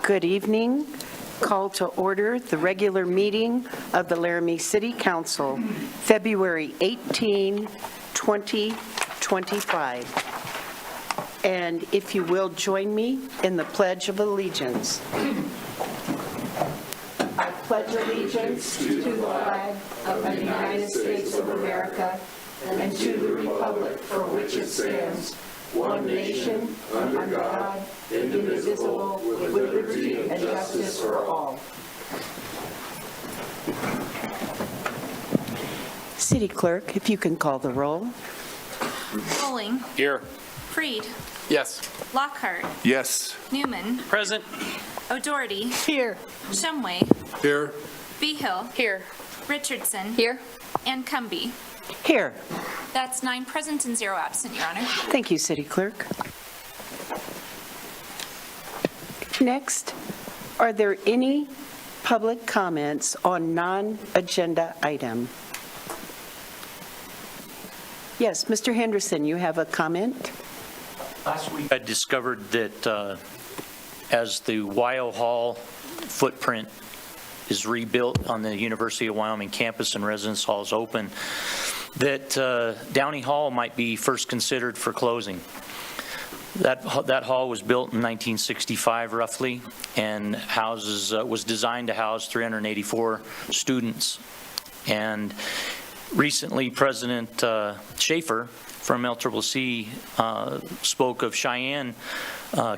Good evening. Call to order the regular meeting of the Laramie City Council, February 18, 2025. And if you will join me in the Pledge of Allegiance. I pledge allegiance to the flag of the United States of America and to the republic for which it stands, one nation, under God, indivisible, with liberty and justice for all. City Clerk, if you can call the roll. Bowling. Here. Freed. Yes. Lockhart. Yes. Newman. Present. O'Doherty. Here. Shumway. Here. Behill. Here. Richardson. Here. And Cumbie. Here. That's 9 present and 0 absent, Your Honor. Thank you, City Clerk. Next, are there any public comments on non-agenda item? Yes, Mr. Henderson, you have a comment? Last week I discovered that as the Wyo Hall footprint is rebuilt on the University of Wyoming campus and residence halls open, that Downey Hall might be first considered for closing. That hall was built in 1965 roughly, and was designed to house 384 students. And recently, President Schaefer from LCCC spoke of Cheyenne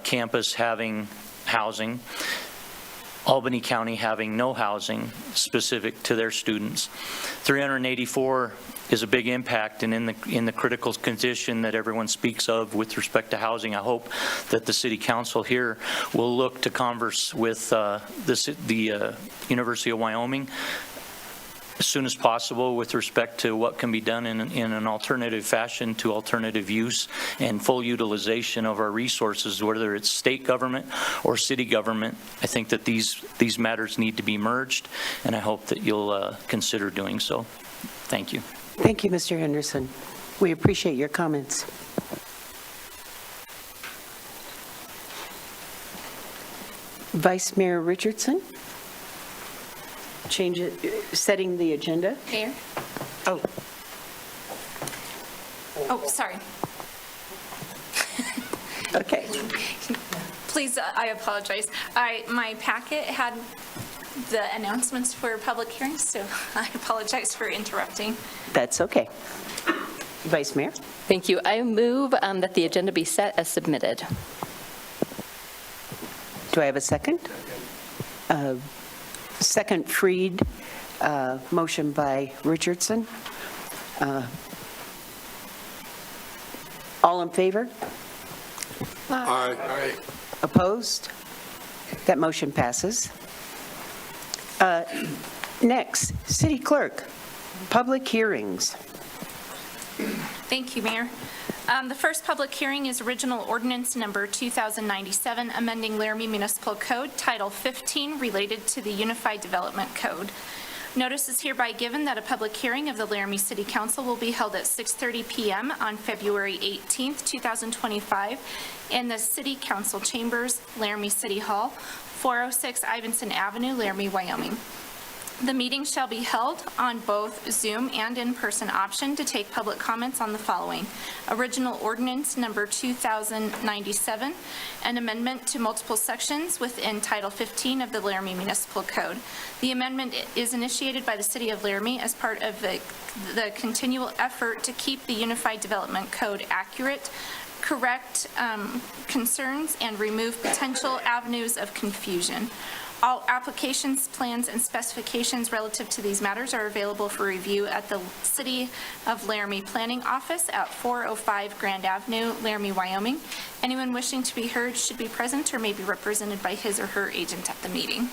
campus having housing, Albany County having no housing specific to their students. 384 is a big impact, and in the critical condition that everyone speaks of with respect to housing, I hope that the City Council here will look to converse with the University of Wyoming as soon as possible with respect to what can be done in an alternative fashion to alternative use and full utilization of our resources, whether it's state government or city government. I think that these matters need to be merged, and I hope that you'll consider doing so. Thank you. Thank you, Mr. Henderson. We appreciate your comments. Vice Mayor Richardson? Change it, setting the agenda. Mayor? Oh, Oh, sorry. okay. Please, I apologize. My packet had the announcements for public hearings, so I apologize for interrupting. That's okay. Vice Mayor? Thank you. I move that the agenda be set as submitted. Do I have a second? Second, Freed. Motion by Richardson. All in favor? Aye. Opposed? That motion passes. Next, City Clerk, public hearings. Thank you, Mayor. The first public hearing is original ordinance number 2097, amending Laramie Municipal Code, Title 15, related to the Unified Development Code. Notice is hereby given that a public hearing of the Laramie City Council will be held at 6:30 p.m. on February 18th, 2025, in the City Council Chambers, Laramie City Hall, 406 Ivinson Avenue, Laramie, Wyoming. The meeting shall be held on both Zoom and in-person option to take public comments on the following: original ordinance number 2097, an amendment to multiple sections within Title 15 of the Laramie Municipal Code. The amendment is initiated by the City of Laramie as part of the continual effort to keep the Unified Development Code accurate, correct concerns, and remove potential avenues of confusion. All applications, plans, and specifications relative to these matters are available for review at the City of Laramie Planning Office at 405 Grand Avenue, Laramie, Wyoming. Anyone wishing to be heard should be present or may be represented by his or her agent at the meeting.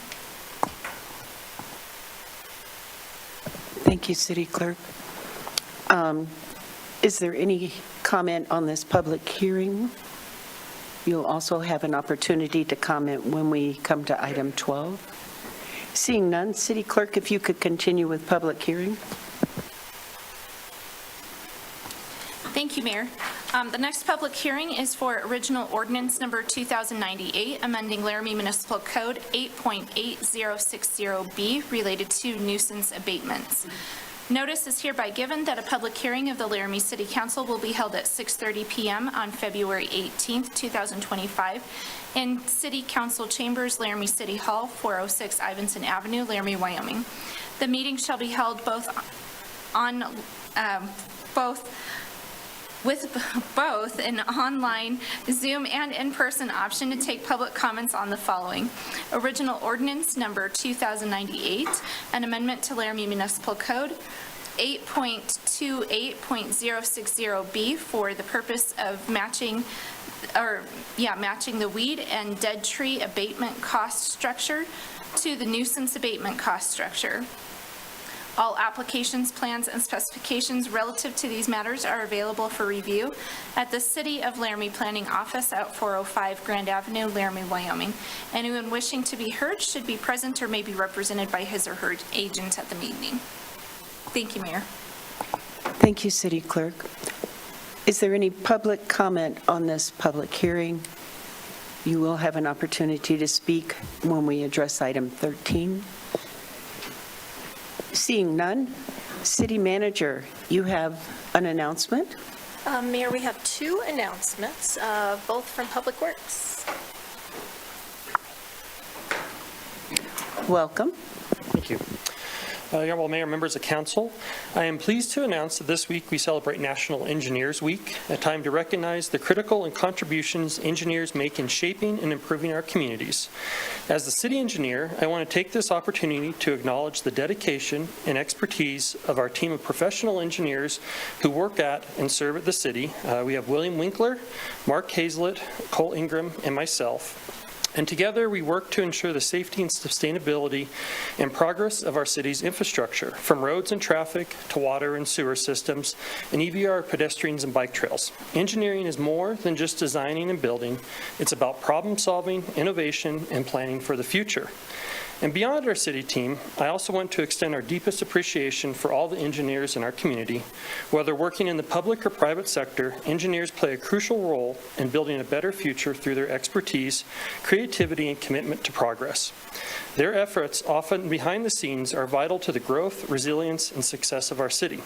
Thank you, City Clerk. Is there any comment on this public hearing? You'll also have an opportunity to comment when we come to item 12. Seeing none, City Clerk, if you could continue with public hearing. Thank you, Mayor. The next public hearing is for original ordinance number 2098, amending Laramie Municipal Code 8.8060B related to nuisance abatements. Notice is hereby given that a public hearing of the Laramie City Council will be held at 6:30 p.m. on February 18th, 2025, in City Council Chambers, Laramie City Hall, 406 Ivinson Avenue, Laramie, Wyoming. The meeting shall be held with both an online, Zoom, and in-person option to take public comments on the following: original ordinance number 2098, an amendment to Laramie Municipal Code 8.28.060B for the purpose of matching the weed and dead tree abatement cost structure to the nuisance abatement cost structure. All applications, plans, and specifications relative to these matters are available for review at the City of Laramie Planning Office at 405 Grand Avenue, Laramie, Wyoming. Anyone wishing to be heard should be present or may be represented by his or her agent at the meeting. Thank you, Mayor. Thank you, City Clerk. Is there any public comment on this public hearing? You will have an opportunity to speak when we address item 13. Seeing none, City Manager, you have an announcement? Mayor, we have two announcements, both from Public Works. Welcome. Thank you. Honorable Mayor, members of council, I am pleased to announce that this week we celebrate National Engineers Week, a time to recognize the critical and contributions engineers make in shaping and improving our communities. As the city engineer, I want to take this opportunity to acknowledge the dedication and expertise of our team of professional engineers who work at and serve at the city. We have William Winkler, Mark Hazlett, Cole Ingram, and myself. And together, we work to ensure the safety and sustainability and progress of our city's infrastructure, from roads and traffic to water and sewer systems, and EVR pedestrians and bike trails. Engineering is more than just designing and building. It's about problem solving, innovation, and planning for the future. And beyond our city team, I also want to extend our deepest appreciation for all the engineers in our community. Whether working in the public or private sector, engineers play a crucial role in building a better future through their expertise, creativity, and commitment to progress. Their efforts, often behind the scenes, are vital to the growth, resilience, and success of our city.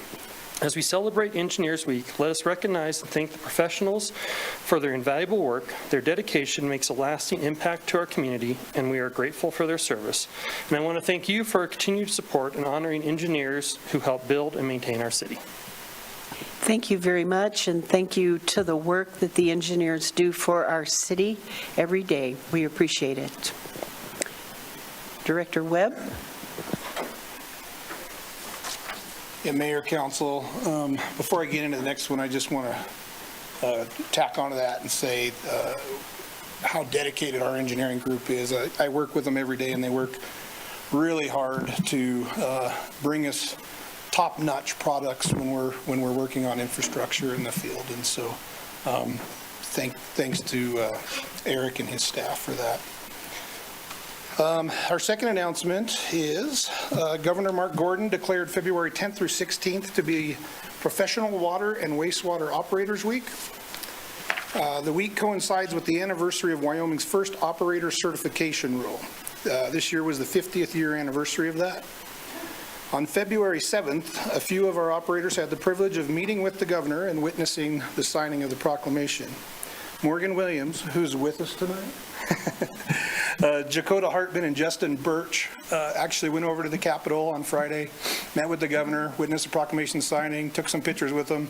As we celebrate Engineers Week, let us recognize and thank the professionals for their invaluable work. Their dedication makes a lasting impact to our community, and we are grateful for their service. And I want to thank you for your continued support in honoring engineers who help build and maintain our city. Thank you very much, and thank you to the work that the engineers do for our city every day. We appreciate it. Director Webb? Yeah, Mayor, Council, before I get into the next one, I just want to tack onto that and say how dedicated our engineering group is. I work with them every day, and they work really hard to bring us top-notch products when we're working on infrastructure in the field. And so thanks to Eric and his staff for that. Our second announcement is Governor Mark Gordon declared February 10th through 16th to be Professional Water and Wastewater Operators Week. The week coincides with the anniversary of Wyoming's first operator certification rule. This year was the 50th year anniversary of that. On February 7th, a few of our operators had the privilege of meeting with the governor and witnessing the signing of the proclamation. Morgan Williams, who's with us tonight, Jakota Hartman and Justin Birch actually went over to the Capitol on Friday, met with the governor, witnessed the proclamation signing, took some pictures with them.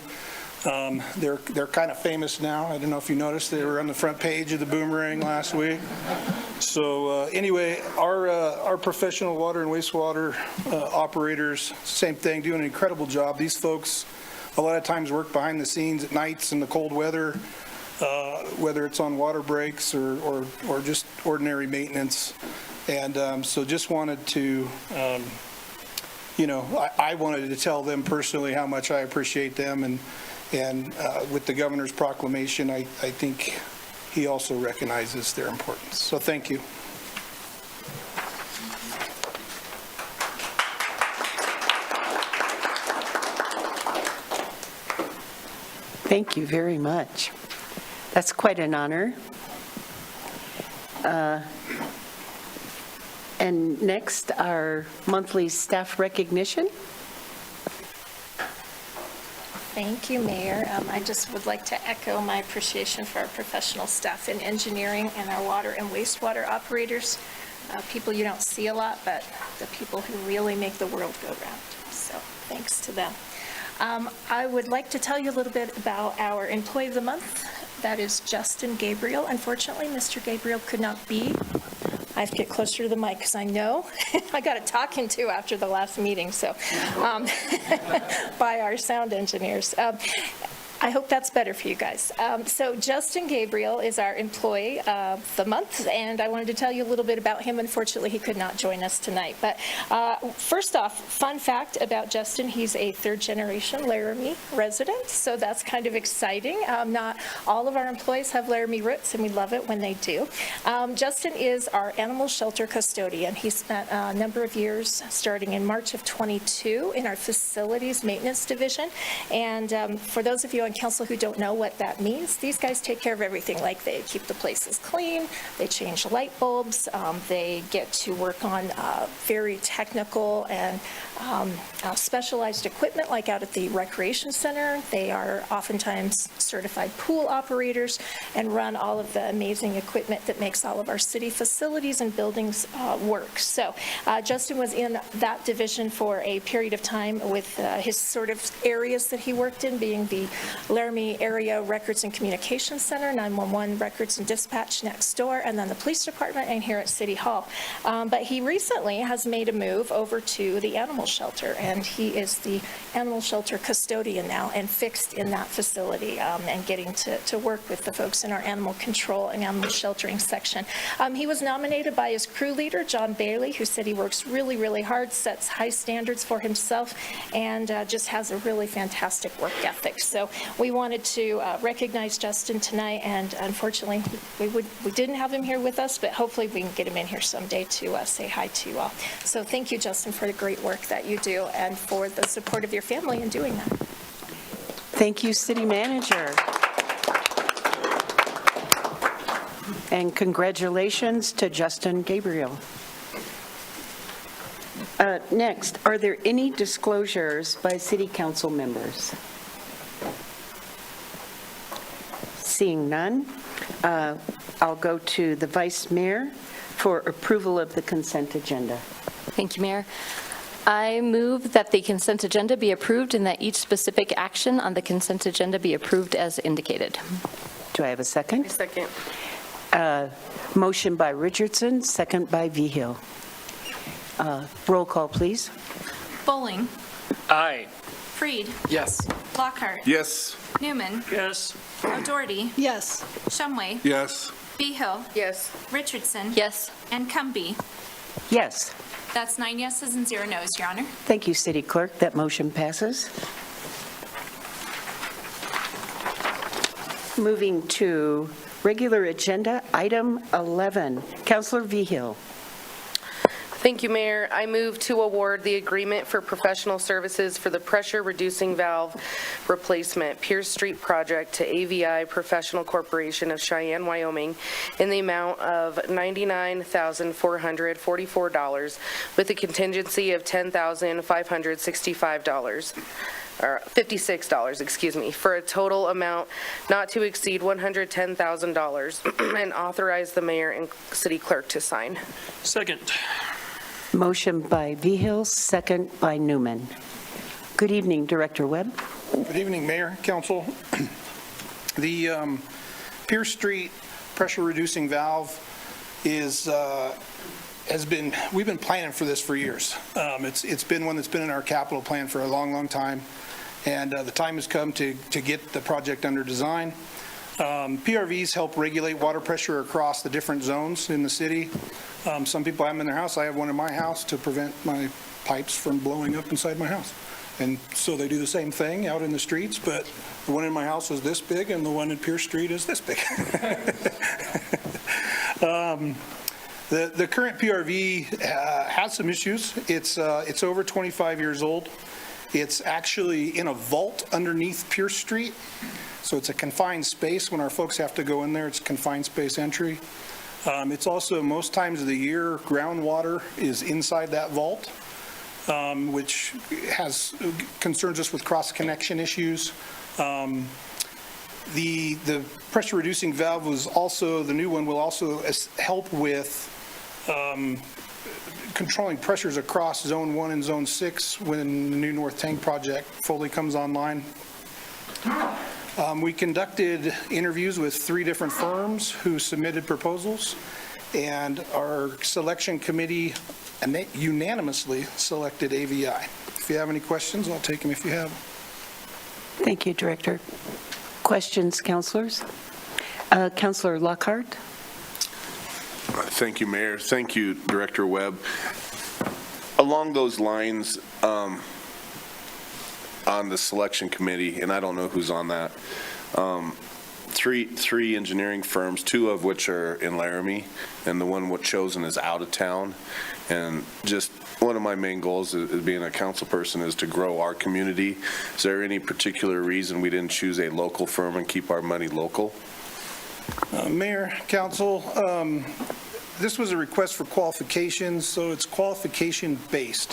They're kind of famous now. I don't know if you noticed, they were on the front page of the Boomerang last week. So anyway, our professional water and wastewater operators, same thing, doing an incredible job. These folks a lot of times work behind the scenes at nights in the cold weather, whether it's on water breaks or just ordinary maintenance. And so just wanted to, I wanted to tell them personally how much I appreciate them. And with the governor's proclamation, I think he also recognizes their importance. So thank you. Thank you very much. That's quite an honor. And next, our monthly staff recognition. Thank you, Mayor. I just would like to echo my appreciation for our professional staff in engineering and our water and wastewater operators, people you don't see a lot, but the people who really make the world go round. So thanks to them. I would like to tell you a little bit about our Employee of the Month. That is Justin Gabriel. Unfortunately, Mr. Gabriel could not be. I have to get closer to the mic because I know I got a talking to after the last meeting, so by our sound engineers. I hope that's better for you guys. So Justin Gabriel is our Employee of the Month, and I wanted to tell you a little bit about him. Unfortunately, he could not join us tonight. But first off, fun fact about Justin, he's a third-generation Laramie resident, so that's kind of exciting. Not all of our employees have Laramie roots, and we love it when they do. Justin is our animal shelter custodian. He spent a number of years, starting in March of 22, in our facilities maintenance division. And for those of you on council who don't know what that means, these guys take care of everything. Like, they keep the places clean, they change light bulbs, they get to work on very technical and specialized equipment, like out at the recreation center. They are oftentimes certified pool operators and run all of the amazing equipment that makes all of our city facilities and buildings work. So Justin was in that division for a period of time, with his sort of areas that he worked in being the Laramie Area Records and Communications Center, 911 Records and Dispatch next door, and then the police department and here at City Hall. But he recently has made a move over to the animal shelter, and he is the animal shelter custodian now and fixed in that facility, and getting to work with the folks in our animal control and animal sheltering section. He was nominated by his crew leader, John Bailey, who said he works really, really hard, sets high standards for himself, and just has a really fantastic work ethic. So we wanted to recognize Justin tonight, and unfortunately, we didn't have him here with us, but hopefully we can get him in here someday to say hi to you all. So thank you, Justin, for the great work that you do and for the support of your family in doing that. Thank you, City Manager. And congratulations to Justin Gabriel. Next, are there any disclosures by City Council members? Seeing none, I'll go to the Vice Mayor for approval of the consent agenda. Thank you, Mayor. I move that the consent agenda be approved and that each specific action on the consent agenda be approved as indicated. Do I have a second? Second. Motion by Richardson, second by Vigil. Roll call, please. Bowling. Aye. Freed. Yes. Lockhart. Yes. Newman. Yes. O'Doherty. Yes. Shumway. Yes. Behill. Yes. Richardson. Yes. And Cumby. Yes. That's 9 yeses and 0 nos, Your Honor. Thank you, City Clerk. That motion passes. Moving to regular agenda, item 11. Councilor Vigil. Thank you, Mayor. I move to award the agreement for professional services for the pressure reducing valve replacement Pierce Street project to AVI Professional Corporation of Cheyenne, Wyoming, in the amount of $99,444 with a contingency of $10,565. Or $56, excuse me, for a total amount not to exceed $110,000, and authorize the mayor and city clerk to sign. Second. Motion by Vigil, second by Newman. Good evening, Director Webb. Good evening, Mayor, Council. The Pierce Street pressure reducing valve is we've been planning for this for years. It's been one that's been in our capital plan for a long, long time, and the time has come to get the project under design. PRVs help regulate water pressure across the different zones in the city. Some people have them in their house. I have one in my house to prevent my pipes from blowing up inside my house. And so they do the same thing out in the streets, but the one in my house is this big and the one in Pierce Street is this big. The current PRV has some issues. It's over 25 years old, It's actually in a vault underneath Pierce Street, so it's a confined space. When our folks have to go in there, it's confined space entry. It's also, most times of the year, groundwater is inside that vault, which concerns us with cross-connection issues. The pressure reducing valve was also, the new one will also help with controlling pressures across Zone 1 and Zone 6 when the new North Tank project fully comes online. We conducted interviews with 3 different firms who submitted proposals, and our selection committee unanimously selected AVI. If you have any questions, I'll take them if you have. Thank you, Director. Questions, councilors? Councilor Lockhart? Thank you, Mayor. Thank you, Director Webb. Along those lines, on the selection committee, and I don't know who's on that, three engineering firms, 2 of which are in Laramie, and the one chosen is out of town. And just one of my main goals as being a council person is to grow our community. Is there any particular reason we didn't choose a local firm and keep our money local? Mayor, council, this was a request for qualifications, so it's qualification-based.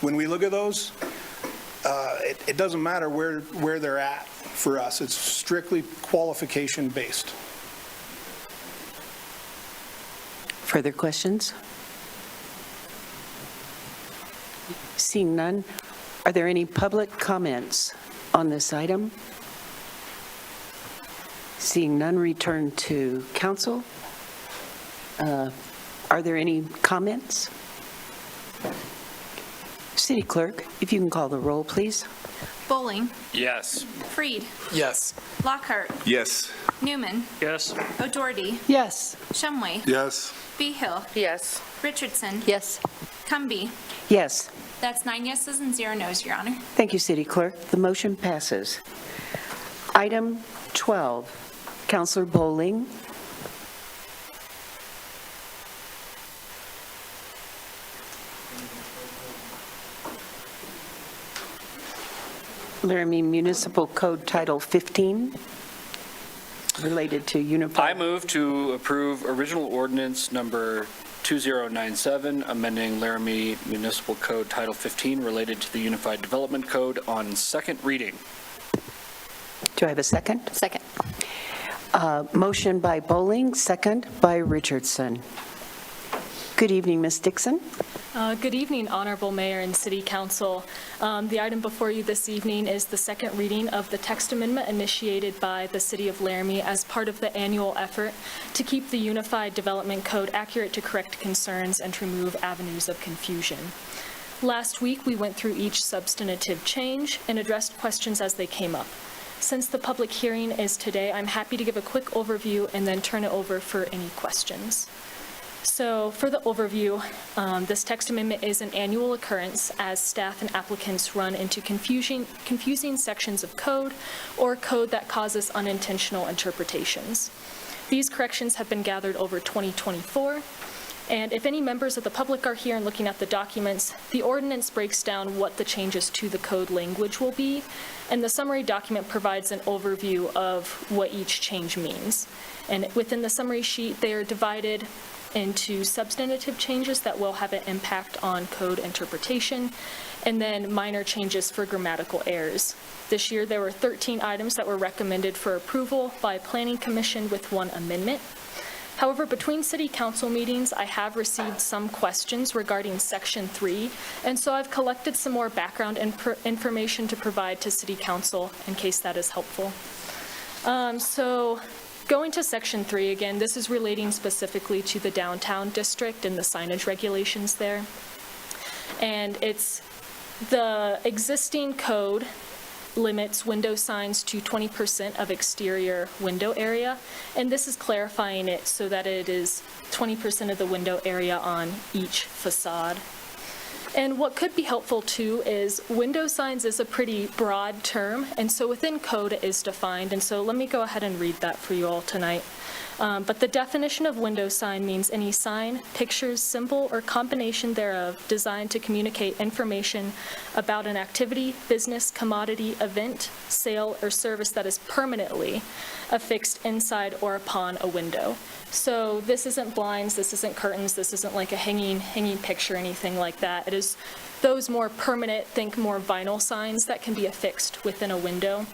When we look at those, it doesn't matter where they're at for us. It's strictly qualification-based. Further questions? Seeing none, are there any public comments on this item? Seeing none, return to council. Are there any comments? City Clerk, if you can call the roll, please. Bowling. Yes. Freed. Yes. Lockhart. Yes. Newman. Yes. O'Doherty. Yes. Shumway. Yes. Behill. Yes. Richardson. Yes. Cumby. Yes. That's 9 yeses and 0 nos, Your Honor. Thank you, City Clerk. The motion passes. Item 12, Councilor Bowling. Laramie Municipal Code Title 15, related to I unified. move to approve original ordinance number 2097, amending Laramie Municipal Code Title 15 related to the Unified Development Code on second reading. Do I have a second? Second. Motion by Bowling, second by Richardson. Good evening, Ms. Dixon. Good evening, Honorable Mayor and City Council. The item before you this evening is the second reading of the text amendment initiated by the City of Laramie as part of the annual effort to keep the Unified Development Code accurate to correct concerns and to remove avenues of confusion. Last week, we went through each substantive change and addressed questions as they came up. Since the public hearing is today, I'm happy to give a quick overview and then turn it over for any questions. So for the overview, this text amendment is an annual occurrence as staff and applicants run into confusing sections of code or code that causes unintentional interpretations. These corrections have been gathered over 2024, and if any members of the public are here and looking at the documents, the ordinance breaks down what the changes to the code language will be, and the summary document provides an overview of what each change means. And within the summary sheet, they are divided into substantive changes that will have an impact on code interpretation, and then minor changes for grammatical errors. This year, there were 13 items that were recommended for approval by Planning Commission with 1 amendment. However, between City Council meetings, I have received some questions regarding Section 3, and so I've collected some more background information to provide to City Council in case that is helpful. Going to Section 3 again, this is relating specifically to the downtown district and the signage regulations there. And it's the existing code limits window signs to 20% of exterior window area, and this is clarifying it so that it is 20% of the window area on each facade. And what could be helpful too is window signs is a pretty broad term, and so within code it is defined, and so let me go ahead and read that for you all tonight. But the definition of window sign means any sign, pictures, symbol, or combination thereof designed to communicate information about an activity, business, commodity, event, sale, or service that is permanently affixed inside or upon a window. So this isn't blinds, this isn't curtains, this isn't like a hanging picture, anything like that. It is those more permanent, think more vinyl signs that can be affixed within a window.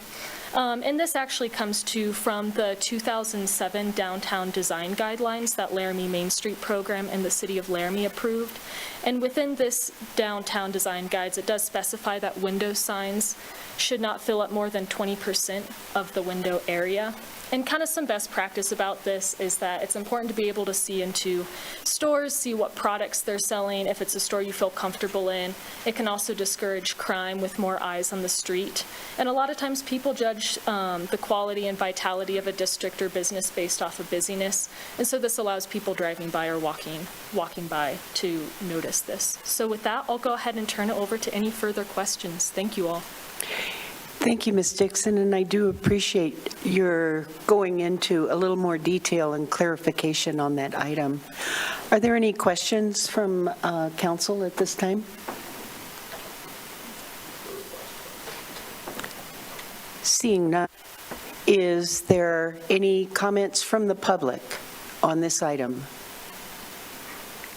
And this actually comes from the 2007 Downtown Design Guidelines that Laramie Main Street Program and the City of Laramie approved. And within this Downtown Design Guides, it does specify that window signs should not fill up more than 20% of the window area. And kind of some best practice about this is that it's important to be able to see into stores, see what products they're selling. If it's a store you feel comfortable in, it can also discourage crime with more eyes on the street. And a lot of times people judge the quality and vitality of a district or business based off of busyness. And so this allows people driving by or walking by to notice this. So with that, I'll go ahead and turn it over to any further questions. Thank you all. Thank you, Ms. Dixon, and I do appreciate your going into a little more detail and clarification on that item. Are there any questions from council at this time? Seeing none, is there any comments from the public on this item?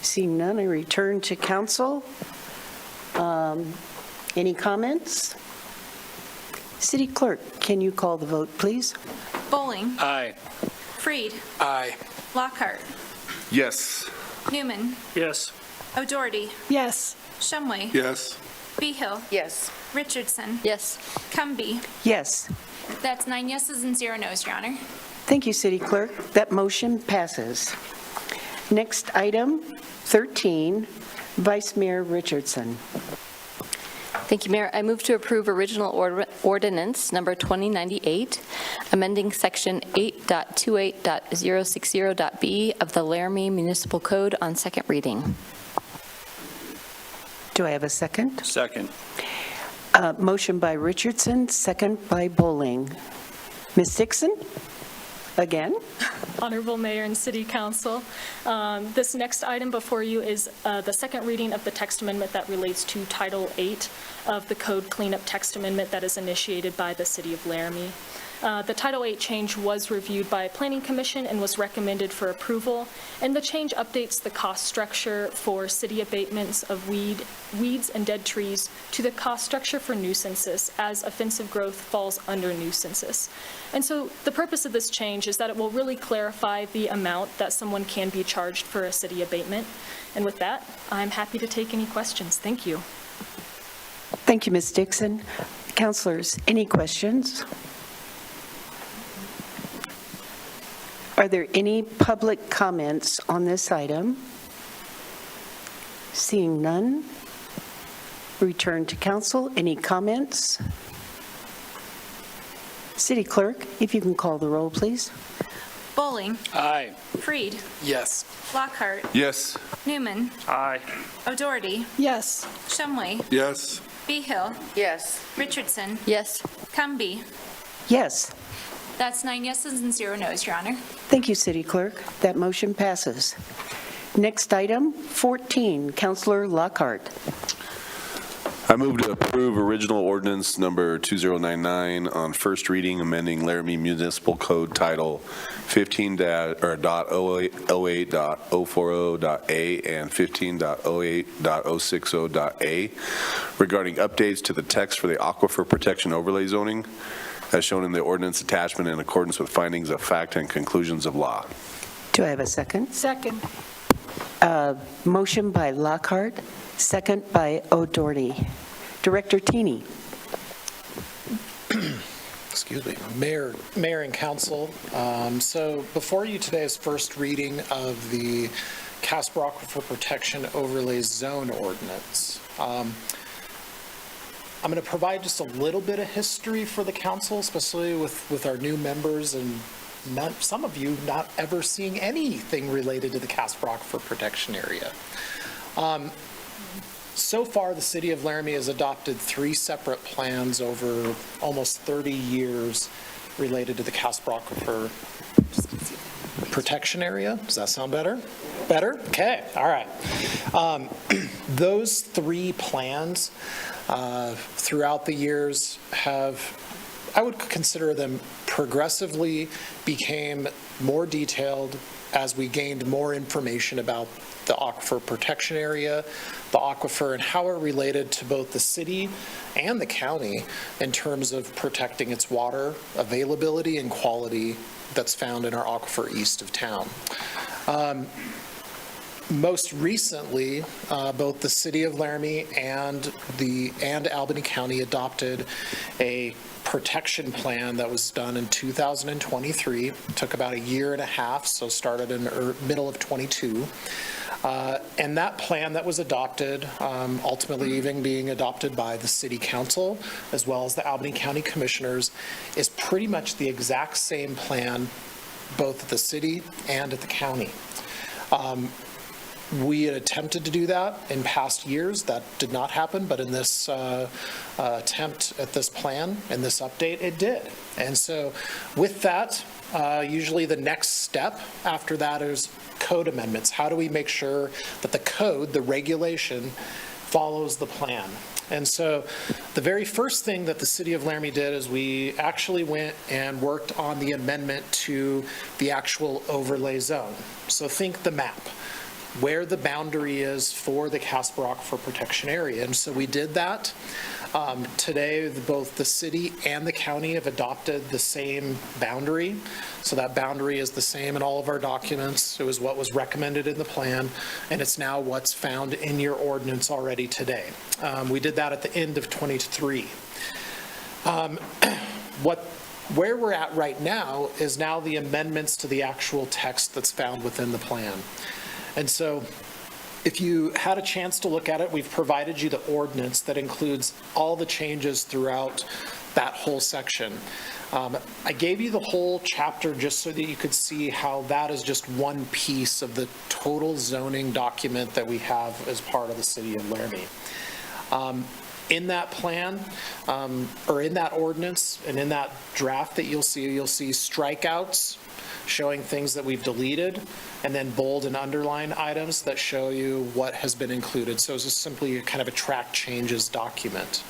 Seeing none, I return to council. Any comments? City Clerk, can you call the vote, please? Bowling. Aye. Freed. Aye. Lockhart. Yes. Newman. Yes. O'Doherty. Yes. Shumway. Yes. Behill. Yes. Richardson. Yes. Cumby. Yes. That's 9 yeses and 0 nos, Your Honor. Thank you, City Clerk. That motion passes. Next item, 13, Vice Mayor Richardson. Thank you, Mayor. I move to approve original ordinance number 2098, amending section 8.28.060.b of the Laramie Municipal Code on second reading. Do I have a second? Second. Motion by Richardson, second by Bowling. Ms. Dixon, again? Honorable Mayor and City Council, this next item before you is the second reading of the text amendment that relates to Title 8 of the Code Cleanup Text Amendment that is initiated by the City of Laramie. The Title 8 change was reviewed by Planning Commission and was recommended for approval, and the change updates the cost structure for city abatements of weeds and dead trees to the cost structure for nuisances, as offensive growth falls under nuisances. And so the purpose of this change is that it will really clarify the amount that someone can be charged for a city abatement. And with that, I'm happy to take any questions. Thank you. Thank you, Ms. Dixon. Councilors, any questions? Are there any public comments on this item? Seeing none, return to council. Any comments? City Clerk, if you can call the roll, please. Bowling. Aye. Freed. Yes. Lockhart. Yes. Newman. Aye. O'Doherty. Yes. Shumway. Yes. Behill. Yes. Richardson. Yes. Cumby. Yes. That's 9 yeses and 0 nos, Your Honor. Thank you, City Clerk. That motion passes. Next item, 14, Councilor Lockhart. I move to approve original ordinance number 2099 on first reading, amending Laramie Municipal Code Title 15.08.040.a and 15.08.060.a regarding updates to the text for the Aquifer Protection Overlay zoning, as shown in the ordinance attachment in accordance with findings of fact and conclusions of law. Do I have a second? Second. Motion by Lockhart, second by O'Doherty. Director Tini. Excuse me, Mayor and Council. So before you today is first reading of the Casper Aquifer Protection Overlay Zone Ordinance. I'm going to provide just a little bit of history for the council, especially with our new members and some of you not ever seeing anything related to the Casper Aquifer Protection Area. So far, the City of Laramie has adopted 3 separate plans over almost 30 years related to the Casper Aquifer protection area. Does that sound better? Better? Okay, all right. Those three plans throughout the years I would consider them progressively became more detailed as we gained more information about the aquifer protection area, the aquifer, and how it related to both the city and the county in terms of protecting its water availability and quality that's found in our aquifer east of town. Most recently, both the city of Laramie and Albany County adopted a protection plan that was done in 2023. It took about a year and a half, so started in the middle of 22. And that plan that was adopted, ultimately even being adopted by the city council, as well as the Albany County commissioners, is pretty much the exact same plan, both at the city and at the county. We had attempted to do that in past years. That did not happen, but in this attempt at this plan and this update, it did. And so with that, usually the next step after that is code amendments. How do we make sure that the code, the regulation, follows the plan? And so the very first thing that the city of Laramie did is we actually went and worked on the amendment to the actual overlay zone. So think the map, where the boundary is for the Casper Aquifer Protection Area. And so we did that. Today, both the city and the county have adopted the same boundary. So that boundary is the same in all of our documents. It was what was recommended in the plan, and it's now what's found in your ordinance already today. We did that at the end of 23. Where we're at right now is now the amendments to the actual text that's found within the plan. And so if you had a chance to look at it, we've provided you the ordinance that includes all the changes throughout that whole section. I gave you the whole chapter just so that you could see how that is just one piece of the total zoning document that we have as part of the city of Laramie. In that plan, or in that ordinance, and in that draft that you'll see strikeouts showing things that we've deleted, and then bold and underline items that show you what has been included. So it's just simply kind of a track changes document.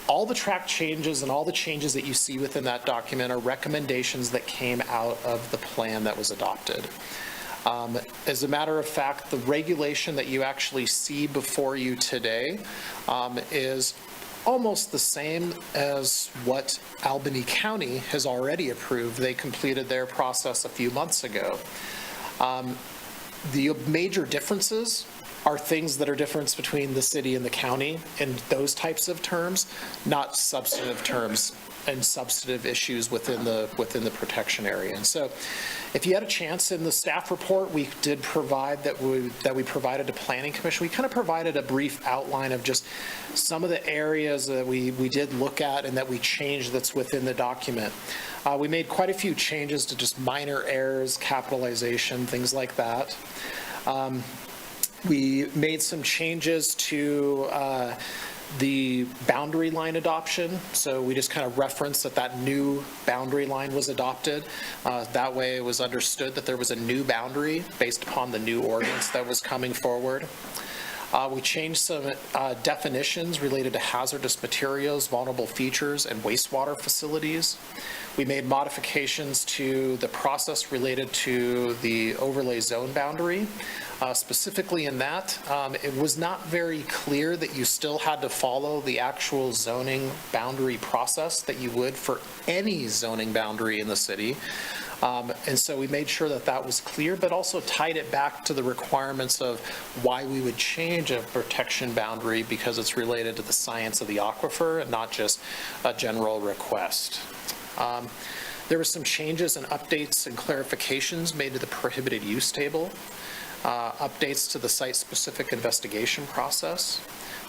All the track changes and all the changes that you see within that document are recommendations that came out of the plan that was adopted. As a matter of fact, the regulation that you actually see before you today is almost the same as what Albany County has already approved. They completed their process a few months ago. The major differences are things that are difference between the city and the county in those types of terms, not substantive terms and substantive issues within the protection area. And so if you had a chance in the staff report, we did provide that we provided to Planning Commission. We kind of provided a brief outline of just some of the areas that we did look at and that we changed that's within the document. We made quite a few changes to just minor errors, capitalization, things like that. We made some changes to the boundary line adoption. So we just kind of referenced that new boundary line was adopted. That way it was understood that there was a new boundary based upon the new ordinance that was coming forward. We changed some definitions related to hazardous materials, vulnerable features, and wastewater facilities. We made modifications to the process related to the overlay zone boundary. Specifically in that, it was not very clear that you still had to follow the actual zoning boundary process that you would for any zoning boundary in the city. And so we made sure that that was clear, but also tied it back to the requirements of why we would change a protection boundary, because it's related to the science of the aquifer and not just a general request. There were some changes and updates and clarifications made to the prohibited use table, updates to the site-specific investigation process.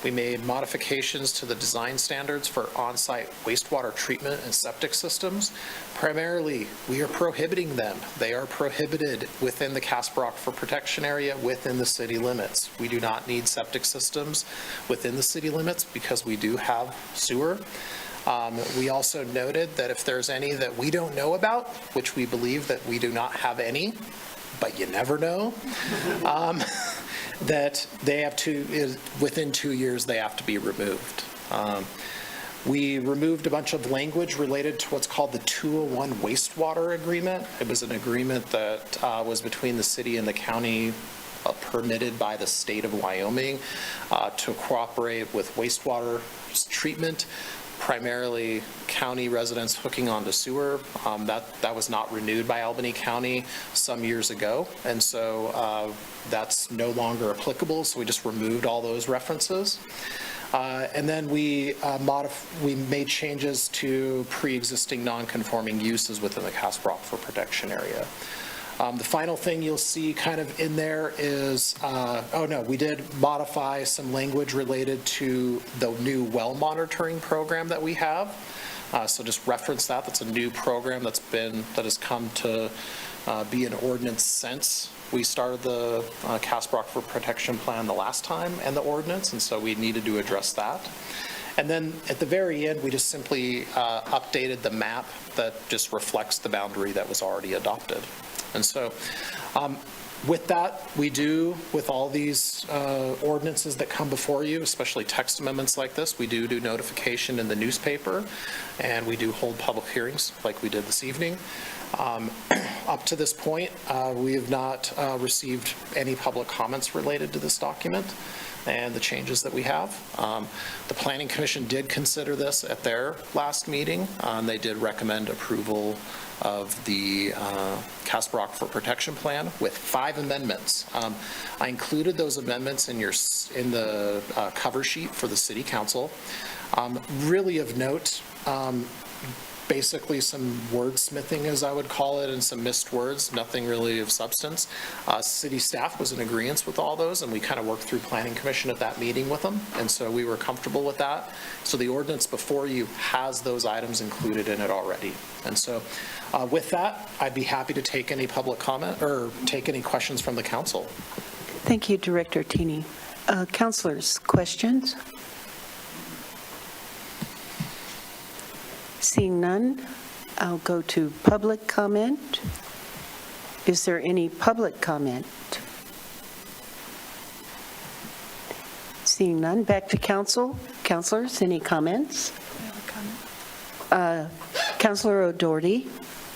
We made modifications to the design standards for on-site wastewater treatment and septic systems. Primarily, we are prohibiting them. They are prohibited within the Casper Aquifer Protection Area within the city limits. We do not need septic systems within the city limits because we do have sewer. We also noted that if there's any that we don't know about, which we believe that we do not have any, but you never know, that they have to, within 2 years, they have to be removed. We removed a bunch of language related to what's called the 201 wastewater agreement. It was an agreement that was between the city and the county, permitted by the state of Wyoming to cooperate with wastewater treatment, primarily county residents hooking onto sewer. That was not renewed by Albany County some years ago, and so that's no longer applicable, so we just removed all those references. And then we made changes to pre-existing non-conforming uses within the Casper Aquifer Protection Area. The final thing you'll see kind of in there is, we did modify some language related to the new well monitoring program that we have. So just reference that. That's a new program that has come to be an ordinance since we started the Casper Aquifer Protection Plan the last time and the ordinance, and so we needed to address that. And then at the very end, we just simply updated the map that just reflects the boundary that was already adopted. And so with that, we do, with all these ordinances that come before you, especially text amendments like this, we do notification in the newspaper, and we do hold public hearings like we did this evening. Up to this point, we have not received any public comments related to this document and the changes that we have. The Planning Commission did consider this at their last meeting, and they did recommend approval of the Casper Aquifer Protection Plan with 5 amendments. I included those amendments in the cover sheet for the City Council. Really of note, basically some wordsmithing, as I would call it, and some missed words, nothing really of substance. City staff was in agreement with all those, and we kind of worked through Planning Commission at that meeting with them, and so we were comfortable with that. So the ordinance before you has those items included in it already. And so with that, I'd be happy to take any public comment or take any questions from the council. Thank you, Director Tini. Councilors, questions? Seeing none, I'll go to public comment. Is there any public comment? Seeing none, back to council. Councilors, any comments? Councilor O'Doherty.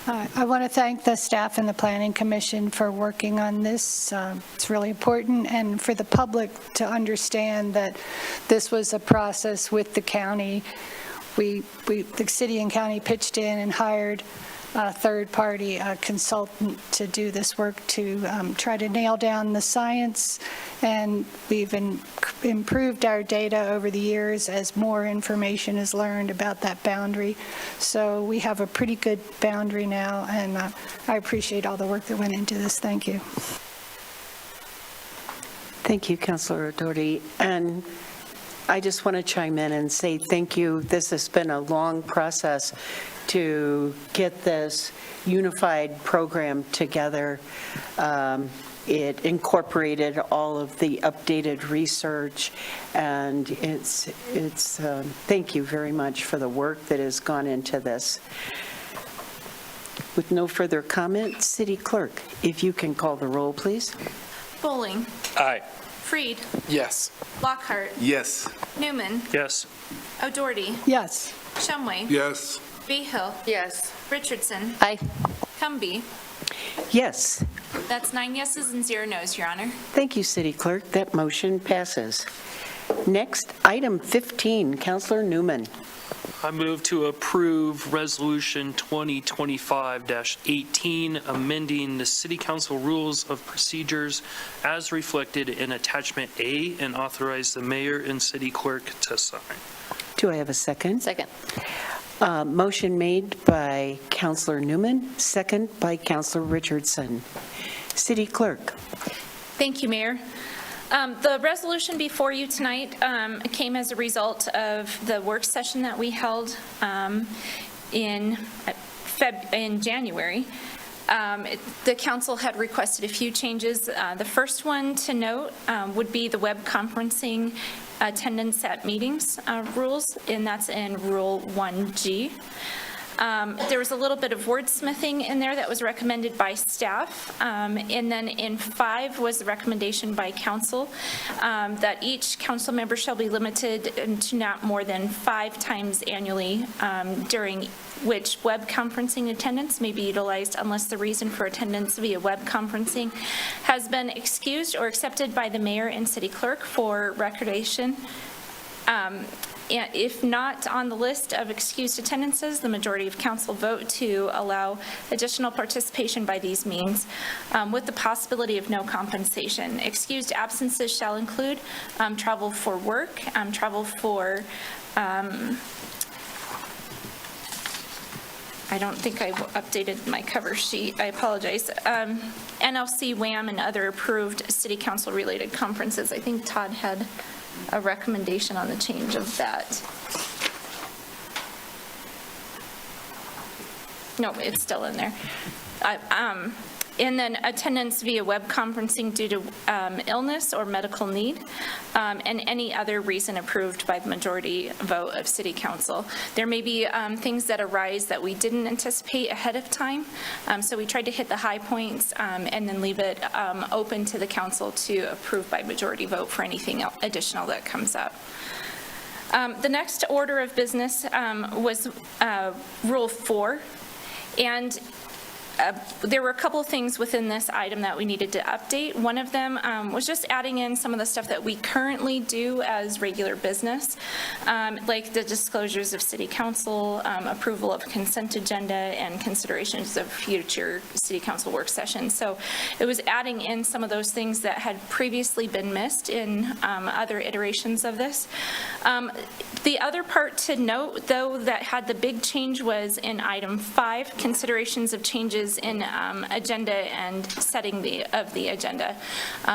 I want to thank the staff and the Planning Commission for working on this. It's really important, and for the public to understand that this was a process with the county. The city and county pitched in and hired a third-party consultant to do this work to try to nail down the science, and we've improved our data over the years as more information is learned about that boundary. So we have a pretty good boundary now, and I appreciate all the work that went into this. Thank you. Thank you, Councilor O'Doherty. And I just want to chime in and say thank you. This has been a long process to get this unified program together. It incorporated all of the updated research, and thank you very much for the work that has gone into this. With no further comment, City Clerk, if you can call the roll, please. Bowling. Aye. Freed. Yes. Lockhart. Yes. Newman. Yes. O'Doherty. Yes. Shumway. Yes. Behill. Yes. Richardson. Aye. Cumby. Yes. That's 9 yeses and 0 nos, Your Honor. Thank you, City Clerk. That motion passes. Next, item 15, Councilor Newman. I move to approve Resolution 2025-18, amending the City Council Rules of Procedures as reflected in Attachment A, and authorize the mayor and city clerk to sign. Do I have a second? Second. Motion made by Councilor Newman, second by Councilor Richardson. City Clerk. Thank you, Mayor. The resolution before you tonight came as a result of the work session that we held in January. The council had requested a few changes. The first one to note would be the web conferencing attendance at meetings rules, and that's in Rule 1G. There was a little bit of wordsmithing in there that was recommended by staff. And then in 5 was the recommendation by council that each council member shall be limited to not more than 5 times annually during which web conferencing attendance may be utilized unless the reason for attendance via web conferencing has been excused or accepted by the mayor and city clerk for recordation. If not on the list of excused attendances, the majority of council vote to allow additional participation by these means with the possibility of no compensation. Excused absences shall include travel for work, travel for, I don't think I updated my cover sheet, I apologize. NLC, WAM, and other approved city council related conferences. I think Todd had a recommendation on the change of that. No, it's still in there. And then attendance via web conferencing due to illness or medical need, and any other reason approved by the majority vote of City Council. There may be things that arise that we didn't anticipate ahead of time, so we tried to hit the high points and then leave it open to the council to approve by majority vote for anything additional that comes up. The next order of business was Rule 4, and there were a couple things within this item that we needed to update. One of them was just adding in some of the stuff that we currently do as regular business, like the disclosures of city council, approval of consent agenda, and considerations of future city council work sessions. So it was adding in some of those things that had previously been missed in other iterations of this. The other part to note, though, that had the big change was in item 5, considerations of changes in agenda and setting of the agenda.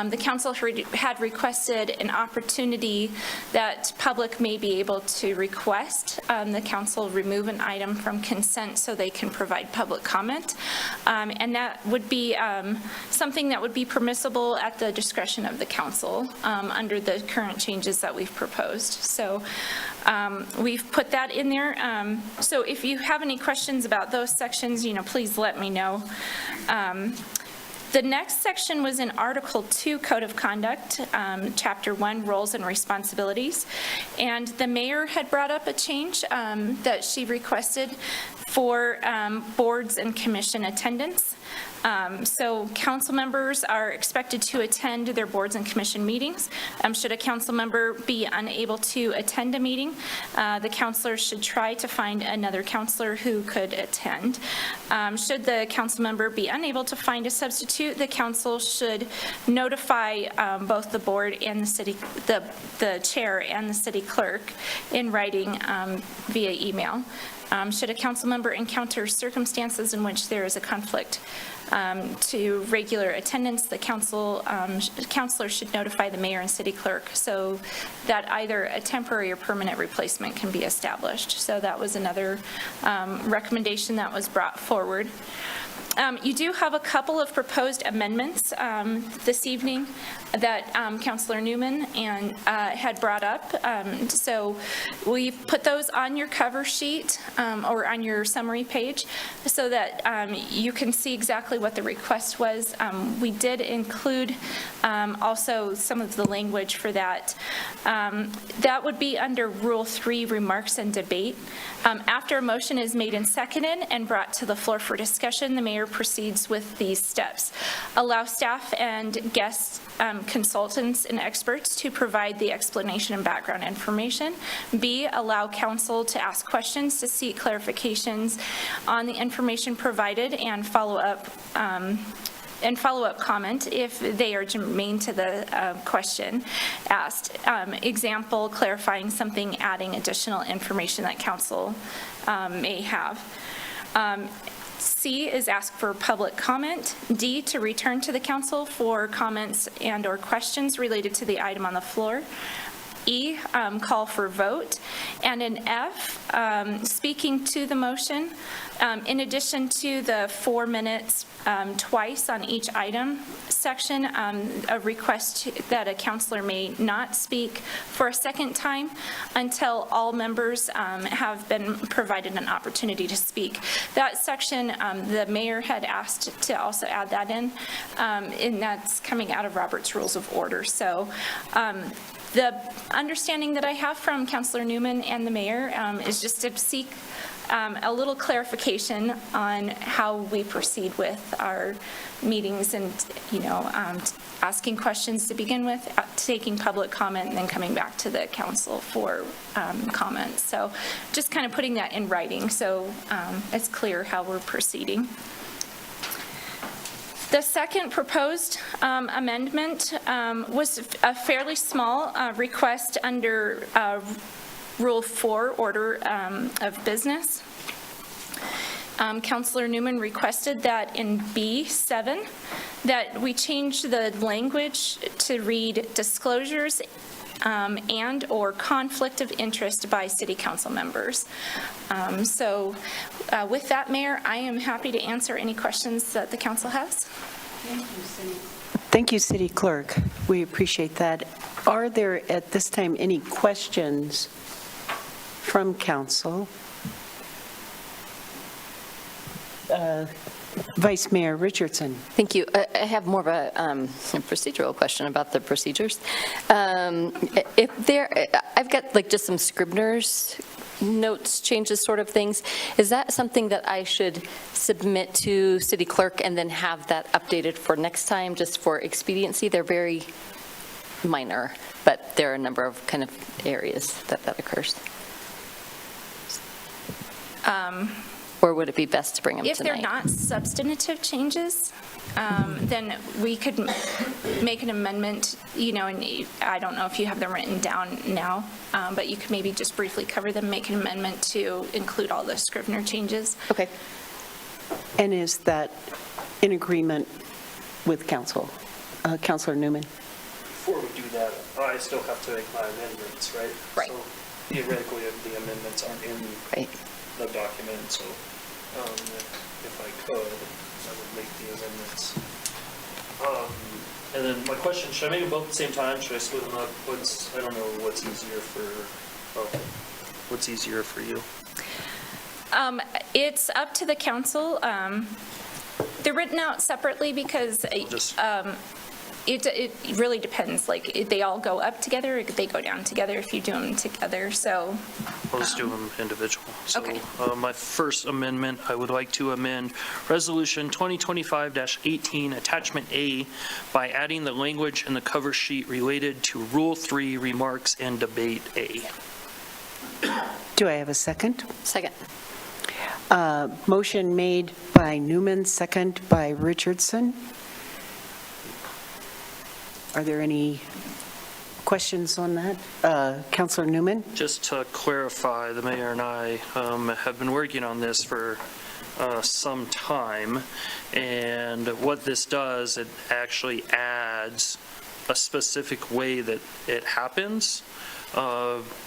The council had requested an opportunity that public may be able to request the council remove an item from consent so they can provide public comment. And that would be something that would be permissible at the discretion of the council under the current changes that we've proposed. So we've put that in there. So if you have any questions about those sections, please let me know. The next section was in Article 2, Code of Conduct, Chapter 1, Roles and Responsibilities. And the mayor had brought up a change that she requested for boards and commission attendance. So council members are expected to attend their boards and commission meetings. Should a council member be unable to attend a meeting, the counselor should try to find another counselor who could attend. Should the council member be unable to find a substitute, the council should notify both the board and the city, the chair and the city clerk in writing via email. Should a council member encounter circumstances in which there is a conflict to regular attendance, the counselor should notify the mayor and city clerk so that either a temporary or permanent replacement can be established. So that was another recommendation that was brought forward. You do have a couple of proposed amendments this evening that Councilor Newman had brought up. So we've put those on your cover sheet or on your summary page so that you can see exactly what the request was. We did include also some of the language for that. That would be under Rule 3, Remarks and Debate. After a motion is made and seconded and brought to the floor for discussion, the mayor proceeds with these steps. Allow staff and guests, consultants and experts to provide the explanation and background information. B, allow council to ask questions to seek clarifications on the information provided and follow-up comment if they are germane to the question asked. Example, clarifying something, adding additional information that council may have. C is ask for public comment. D, to return to the council for comments and or questions related to the item on the floor. E, call for vote, and an F, speaking to the motion. In addition to the 4 minutes twice on each item section, a request that a counselor may not speak for a second time until all members have been provided an opportunity to speak. That section, the mayor had asked to also add that in, and that's coming out of Robert's Rules of Order. So the understanding that I have from Councilor Newman and the mayor is just to seek a little clarification on how we proceed with our meetings and, asking questions to begin with, taking public comment, and then coming back to the council for comments. So just kind of putting that in writing so it's clear how we're proceeding. The second proposed amendment was a fairly small request under Rule 4, Order of Business. Councilor Newman requested that in B7, that we change the language to read disclosures and/or conflict of interest by city council members. So with that, Mayor, I am happy to answer any questions that the council has. Thank you, City Clerk. We appreciate that. Are there at this time any questions from council? Vice Mayor Richardson. Thank you. I have more of a procedural question about the procedures. I've got just some Scribner's notes, changes sort of things. Is that something that I should submit to City Clerk and then have that updated for next time, just for expediency? They're very minor, but there are a number of kind of areas that occurs. Or would it be best to bring them if tonight? If they're not substantive changes, then we could make an amendment, and I don't know if you have them written down now, but you could maybe just briefly cover them, make an amendment to include all the Scrivener changes. Okay. And is that in agreement with council? Councilor Newman? Before we do that, I still have to make my amendments, right? Right. So theoretically, the amendments aren't in the document, so if I could, I would make the amendments. And then my question, should I make them both at the same time? Should I split them up? I don't know what's easier for you? It's up to the council. They're written out separately because it really depends. They all go up together, or they go down together if you do them together. So I'll just do them individual. So, okay. My first amendment, I would like to amend Resolution 2025-18, Attachment A, by adding the language in the cover sheet related to Rule 3 Remarks and Debate A. Do I have a second? Second. Motion made by Newman, second by Richardson. Are there any questions on that? Councilor Newman? Just to clarify, the mayor and I have been working on this for some time, and what this does, it actually adds a specific way that it happens,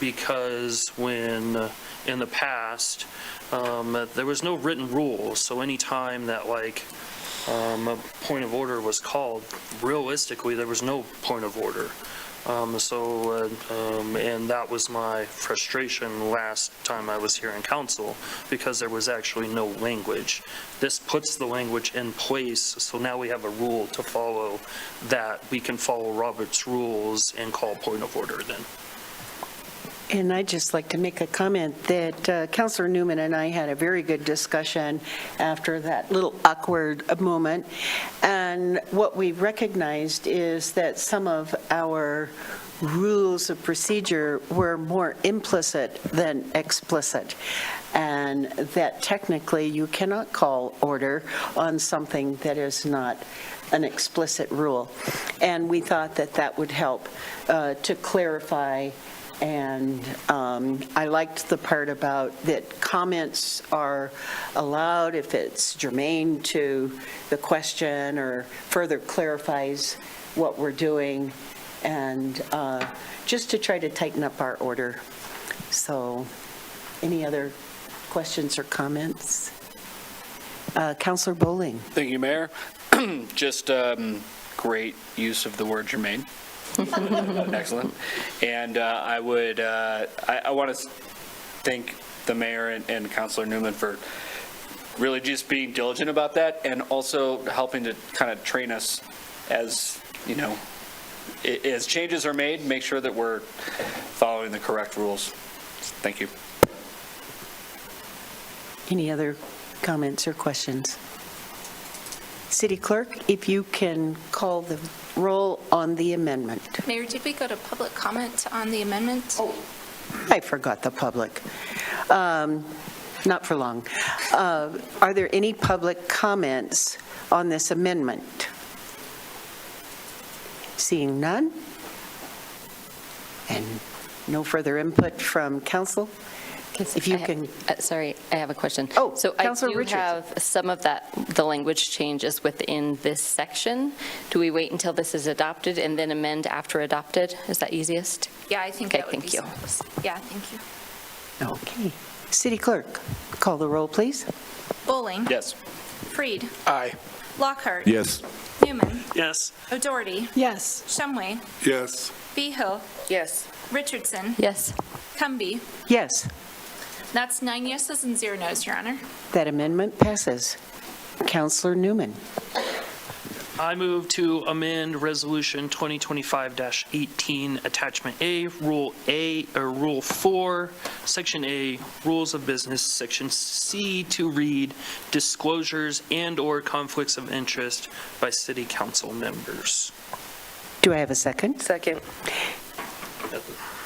because when in the past there was no written rules, so any time that a point of order was called, realistically there was no point of order. And that was my frustration last time I was here in council, because there was actually no language. This puts the language in place, so now we have a rule to follow, that we can follow Robert's rules and call point of order then. And I'd just like to make a comment that Councilor Newman and I had a very good discussion after that little awkward moment. And what we recognized is that some of our rules of procedure were more implicit than explicit, and that technically you cannot call order on something that is not an explicit rule. And we thought that that would help to clarify. And I liked the part about that comments are allowed if it's germane to the question or further clarifies what we're doing. and just to try to tighten up our order. So, any other questions or comments? Counselor Bowling. Thank you, Mayor. Just great use of the word germane. Excellent. And I want to thank the mayor and Councilor Newman for really just being diligent about that, and also helping to kind of train us as, you know, as changes are made, make sure that we're following the correct rules. Thank you. Any other comments or questions? City Clerk, if you can call the roll on the amendment. Mayor, did we go to public comment on the amendment? Oh, I forgot the public. Not for long. Are there any public comments on this amendment? Seeing none? And no further input from council? If you can. Sorry, I have a question. Oh, so I Councilor do Richardson. have some of the language changes within this section. Do we wait until this is adopted and then amend after adopted? Is that easiest? Yeah, I think Okay, that would thank be you. simplest. Yeah, thank you. Okay. City Clerk, call the roll, please. Bowling. Yes. Freed. Aye. Lockhart. Yes. Newman. Yes. O'Doherty. Yes. Shumway. Yes. Behill. Yes. Richardson. Yes. Cumby. Yes, That's 9 yeses and 0 nos, Your Honor. that amendment passes. Counselor Newman. I move to amend Resolution 2025-18, Attachment A, Rule 4, Section A, Rules of Business, Section C, to read disclosures and/or conflicts of interest by city council members. Do I have a second? Second.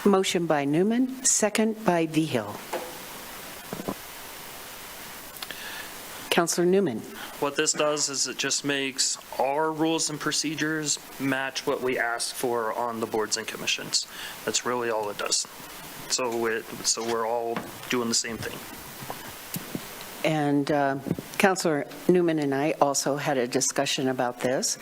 Motion by Newman, second by Vigil. Counselor Newman. What this does is it just makes our rules and procedures match what we ask for on the boards and commissions. That's really all it does. So we're all doing the same thing. And Counselor Newman and I also had a discussion about this,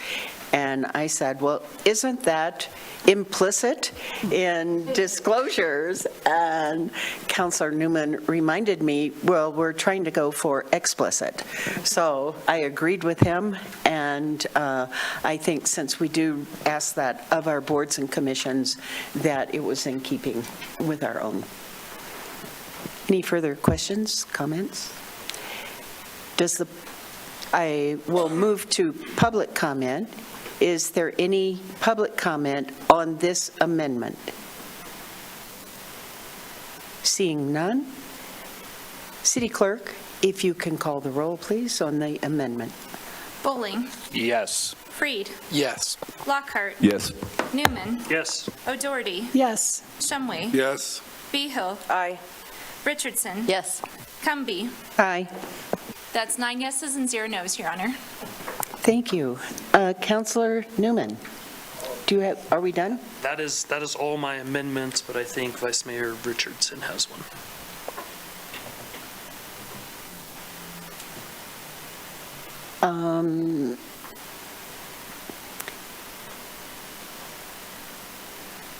and I said, well, isn't that implicit in disclosures? And Counselor Newman reminded me, well, we're trying to go for explicit. So I agreed with him, and I think since we do ask that of our boards and commissions, that it was in keeping with our own. Any further questions, comments? I will move to public comment. Is there any public comment on this amendment? Seeing none? City Clerk, if you can call the roll, please, on the amendment. Bowling. Yes. Freed. Yes. Lockhart. Yes. Newman. Yes. O'Doherty. Yes. Shumway. Yes. Behill. Aye. Richardson. Yes. Cumby. Aye. That's 9 yeses and 0 nos, Your Honor. Thank you. Counselor Newman, are we done? That is all my amendments, but I think Vice Mayor Richardson has one.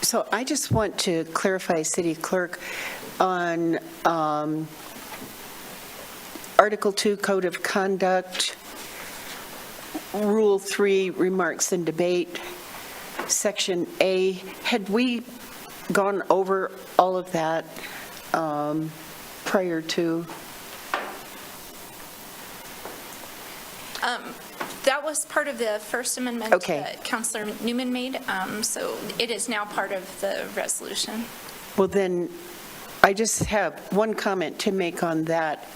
So I just want to clarify, City Clerk, on Article 2, Code of Conduct, Rule 3, Remarks and Debate, Section A. Had we gone over all of that prior to? That was part of the first amendment Okay. that Councilor Newman made, so it is now part of the resolution. Well, then, I just have one comment to make on that,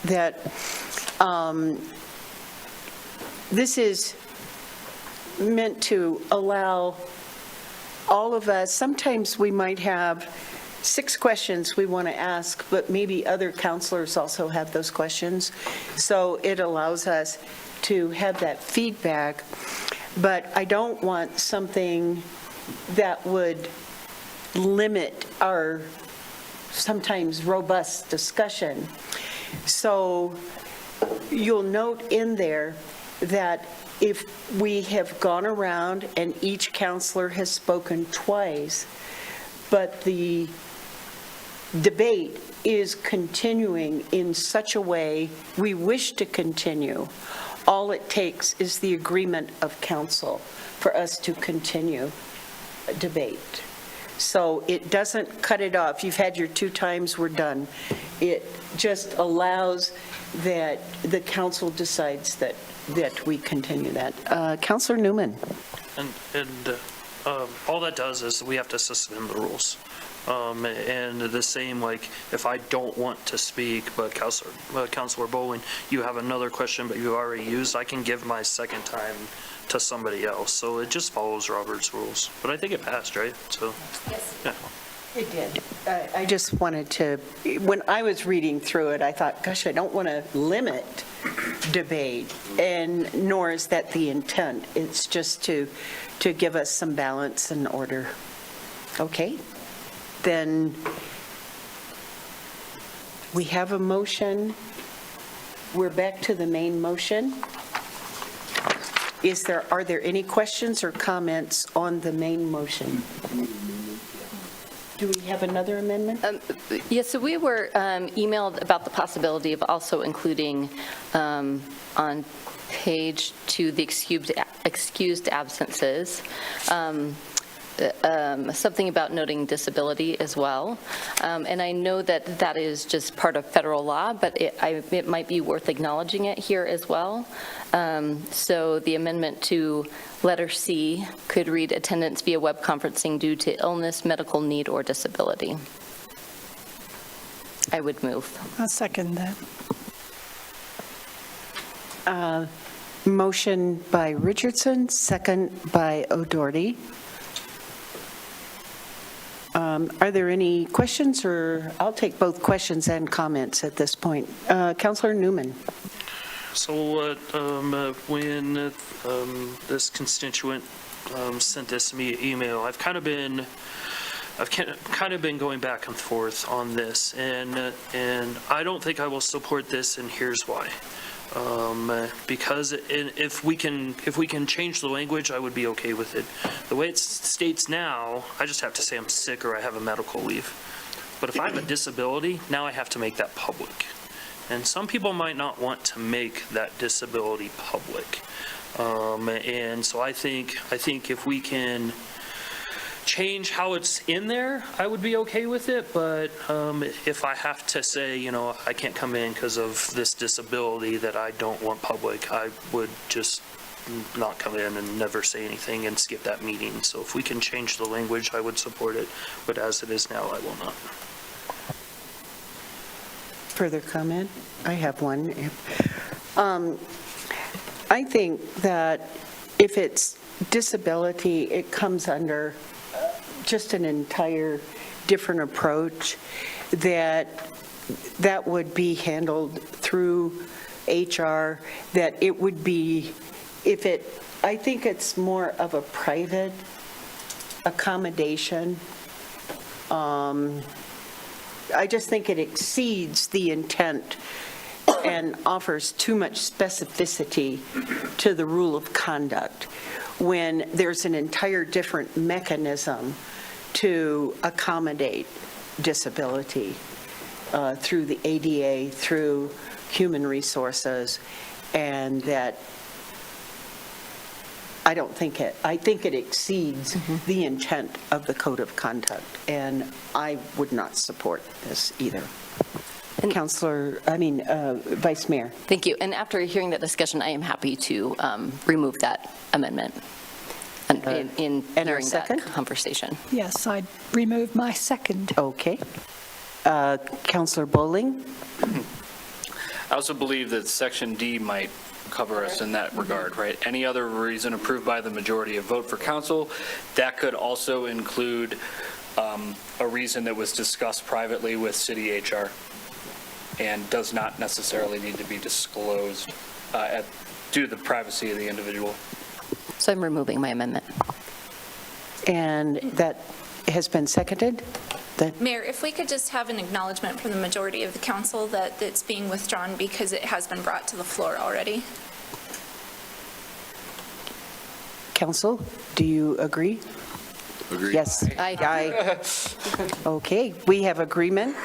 this is meant to allow all of us, sometimes we might have 6 questions we want to ask, but maybe other counselors also have those questions. So it allows us to have that feedback, but I don't want something that would limit our sometimes robust discussion. So you'll note in there that if we have gone around and each counselor has spoken twice, but the debate is continuing in such a way we wish to continue, all it takes is the agreement of council for us to continue a debate. So it doesn't cut it off. You've had your 2 times, we're done. It just allows that the council decides that we continue that. Councilor Newman. And all that does is we have to suspend the rules. And the same, like, if I don't want to speak, but Councilor Bowling, you have another question, but you already used, I can give my second time to somebody else. So it just follows Robert's rules. But I think it passed, right? So, Yes. yeah. It did. I just wanted to, when I was reading through it, I thought, gosh, I don't want to limit debate, and nor is that the intent. It's just to give us some balance and order. Okay? Then we have a motion. We're back to the main motion. Are there any questions or comments on the main motion? Do we have another amendment? Yes, so we were emailed about the possibility of also including on page 2 the excused absences, something about noting disability as well. And I know that that is just part of federal law, but it might be worth acknowledging it here as well. So the amendment to letter C could read attendance via web conferencing due to illness, medical need, or disability. I would move. I'll second that. Motion by Richardson, second by O'Doherty. Are there any questions, or I'll take both questions and comments at this point. Councilor Newman. So when this constituent sent this to me email, I've kind of been going back and forth on this, and I don't think I will support this, and here's why. Because if we can change the language, I would be okay with it. The way it states now, I just have to say I'm sick or I have a medical leave. But if I have a disability, now I have to make that public. And some people might not want to make that disability public. And so I think if we can change how it's in there, I would be okay with it. But if I have to say, I can't come in because of this disability that I don't want public, I would just not come in and never say anything and skip that meeting. So if we can change the language, I would support it. But as it is now, I will not. Further comment? I have one. I think that if it's disability, it comes under just an entire different approach, that would be handled through HR, that it would be, I think it's more of a private accommodation. I just think it exceeds the intent and offers too much specificity to the rule of conduct when there's an entire different mechanism to accommodate disability through the ADA, through human resources, and that I think it exceeds the intent of the code of conduct, and I would not support this either. Vice Mayor. Thank you. And after hearing that discussion, I am happy to remove that amendment in hearing that conversation. Yes, I remove my second. Okay. Councilor Bowling? I also believe that Section D might cover us in that regard, right? Any other reason approved by the majority of vote for council, that could also include a reason that was discussed privately with city HR and does not necessarily need to be disclosed due to the privacy of the individual. So I'm removing my amendment. And that has been seconded? Mayor, if we could just have an acknowledgement from the majority of the council that it's being withdrawn because it has been brought to the floor already. Council, do you agree? Agree? Yes. Aye. Okay, we have agreement.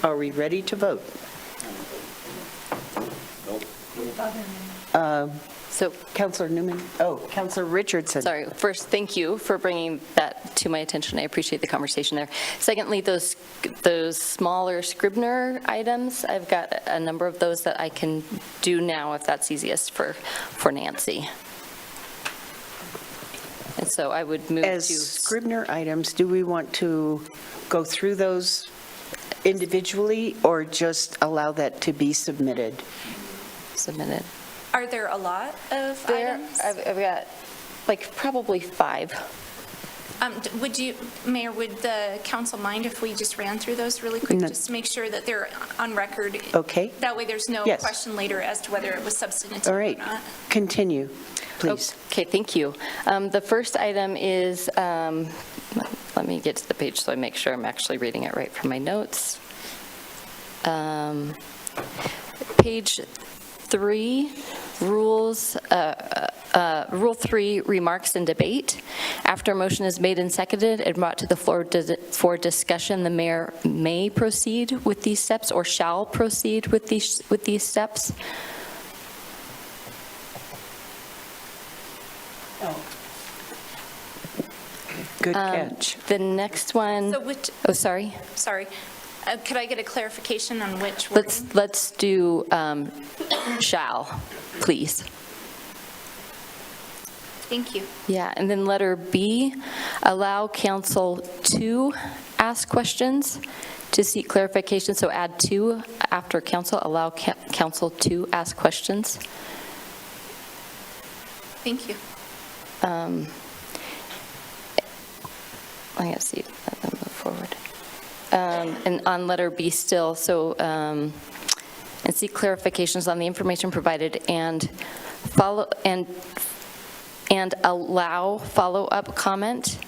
Are we ready to vote? So, Councilor Newman? Oh, Councilor Richardson. sorry, first, thank you for bringing that to my attention. I appreciate the conversation there. Secondly, those smaller Scribner items, I've got a number of those that I can do now if that's easiest for Nancy. And so I would move to... As Scribner items, do we want to go through those individually or just allow that to be submitted? Submitted. Are there a lot of items? I've got like probably 5. Mayor, would the council mind if we just ran through those really quick? No. Just to make sure that they're on record. Okay. That way there's no Yes. question later as to whether it was substantive All or right, not. continue, please. Okay, thank you. The first item is, let me get to the page so I make sure I'm actually reading it right from my notes. Page 3, rules, Rule 3, remarks and debate. After a motion is made and seconded and brought to the floor for discussion, the mayor may proceed with these steps or shall proceed with these steps. Good catch. The next one, So which, oh, sorry. sorry, could I get a clarification on which wording? Let's do shall, please. Thank you. Yeah, and then letter B, allow council to ask questions to seek clarification. So add to after council, allow council to ask questions. Thank you. I gotta see, let them move forward. And on letter B still, so, and seek clarifications on the information provided and allow follow-up comment,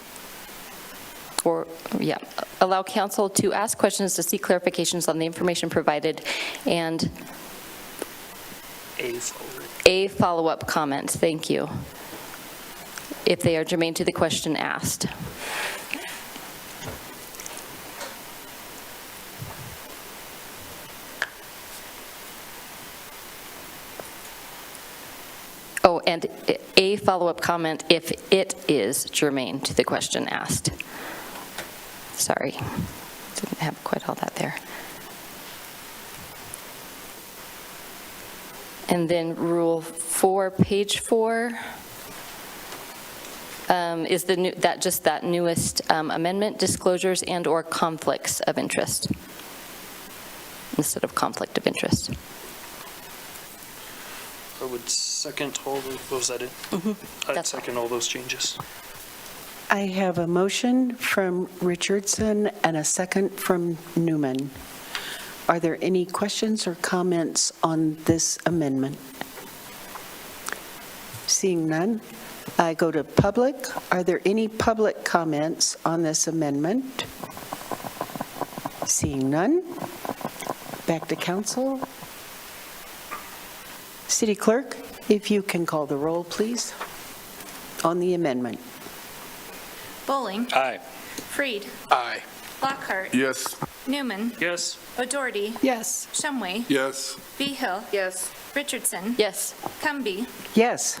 or, yeah, allow council to ask questions to seek clarifications on the information provided and a follow-up comment, thank you, if they are germane to the question asked. Oh, and a follow-up comment if it is germane to the question asked. Sorry, didn't have quite all that there. And then Rule 4, page 4, is that newest amendment, disclosures and/or conflicts of interest, instead of conflict of interest. I would second all those, was that it? I'd That's second all those changes. I have a motion from Richardson and a second from Newman. Are there any questions or comments on this amendment? Seeing none, I go to public. Are there any public comments on this amendment? Seeing none, back to council. City Clerk, if you can call the roll, please, on the amendment. Bowling. Aye. Freed. Aye. Lockhart. Yes. Newman. Yes. O'Doherty. Yes. Shumway. Yes. Behill. Yes. Richardson. Yes. Cumby. Yes.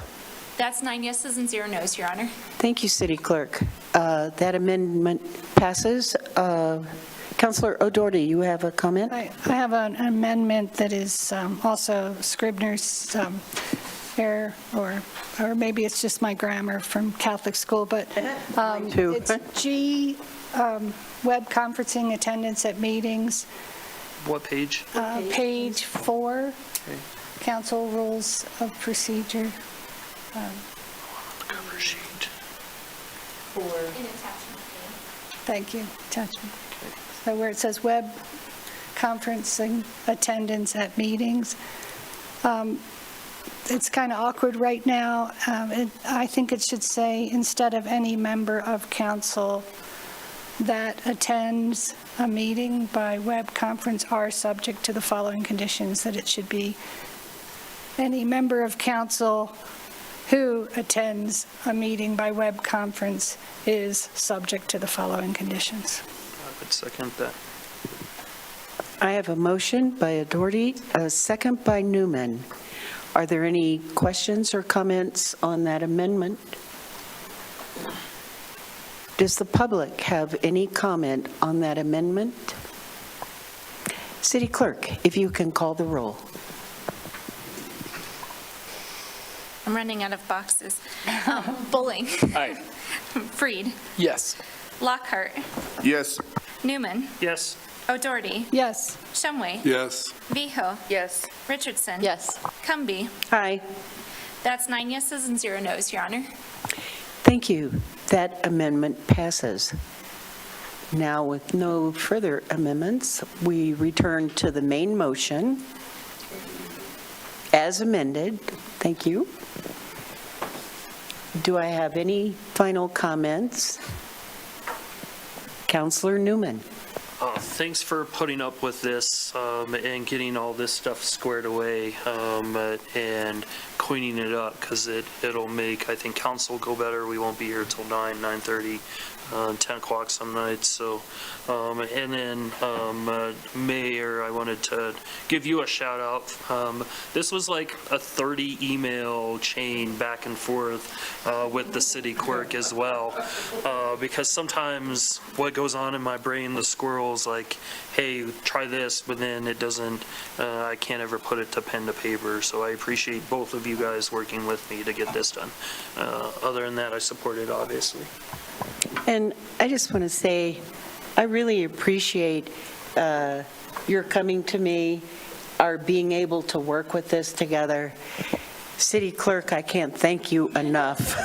That's 9 yeses and 0 nos, Your Honor. Thank you, City Clerk. That amendment passes. Councilor O'Doherty, you have a comment? I have an amendment that is also Scribner's error, or maybe it's just my grammar from Catholic school, but too. it's G, web conferencing attendance at meetings, What page? page 4, council rules of procedure. Cover sheet. Thank you, attachment. So where it says web conferencing attendance at meetings, it's kind of awkward right now. I think it should say, instead of any member of council that attends a meeting by web conference are subject to the following conditions, that it should be any member of council who attends a meeting by web conference is subject to the following conditions. I would second that. I have a motion by Adorty, a second by Newman. Are there any questions or comments on that amendment? Does the public have any comment on that amendment? City Clerk, if you can call the roll. I'm running out of boxes. Bowling. Aye. Freed. Yes. Lockhart. Yes. Newman. Yes. O'Doherty. Yes. Shumway. Yes. Viho. Yes. Richardson. Yes. Cumby. Aye. That's 9 yeses and 0 noes, Your Honor. Thank you. That amendment passes. Now, with no further amendments, we return to the main motion as amended. Thank you. Do I have any final comments? Councilor Newman. Thanks for putting up with this and getting all this stuff squared away and cleaning it up, because it'll make, I think, council go better. We won't be here till 9:30, 10 o'clock some nights. So, and then Mayor, I wanted to give you a shout out. This was like a 30 email chain back and forth with the city clerk as well, because sometimes what goes on in my brain, the squirrel's like, hey, try this, but then it doesn't, I can't ever put it to pen to paper. So I appreciate both of you guys working with me to get this done. Other than that, I support it, obviously. And I just want to say, I really appreciate your coming to me, our being able to work with this together. City Clerk, I can't thank you enough.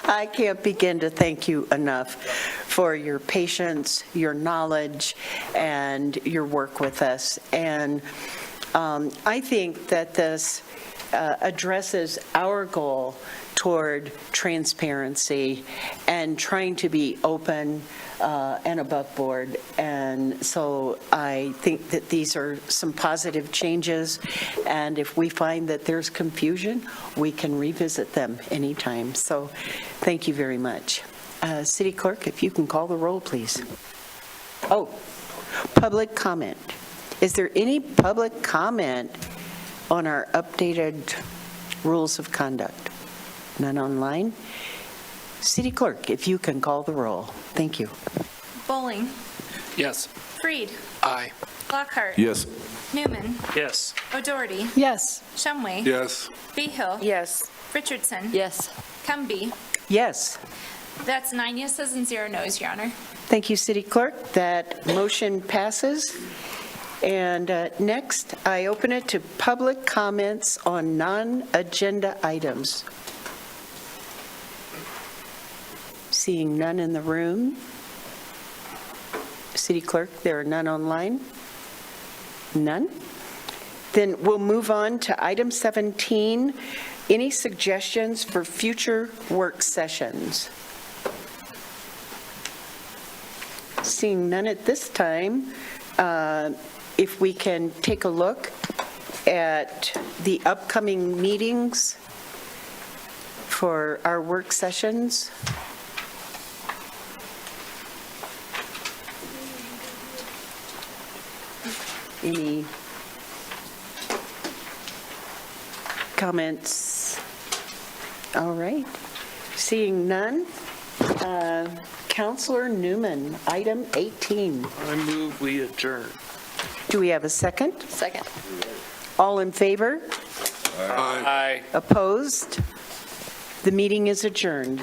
I can't begin to thank you enough for your patience, your knowledge, and your work with us. And I think that this addresses our goal toward transparency and trying to be open and above board. And so I think that these are some positive changes, and if we find that there's confusion, we can revisit them anytime. So thank you very much. City Clerk, if you can call the roll, please. Oh, public comment. Is there any public comment on our updated rules of conduct? None online? City Clerk, if you can call the roll. Thank you. Bowling. Yes. Freed. Aye. Lockhart. Yes. Newman. Yes. O'Doherty. Yes. Shumway. Yes. Behill. Yes. Richardson. Yes. Cumby. Yes. That's 9 yeses and 0 noes, Your Honor. Thank you, City Clerk. That motion passes. And next, I open it to public comments on non-agenda items. Seeing none in the room. City Clerk, there are none online? None? Then we'll move on to item 17. Any suggestions for future work sessions? Seeing none at this time, if we can take a look at the upcoming meetings for our work sessions. Any comments? All right. Seeing none, Councilor Newman, item 18. I move we adjourn. Do we have a second? Second. All in favor? Aye. Opposed? The meeting is adjourned.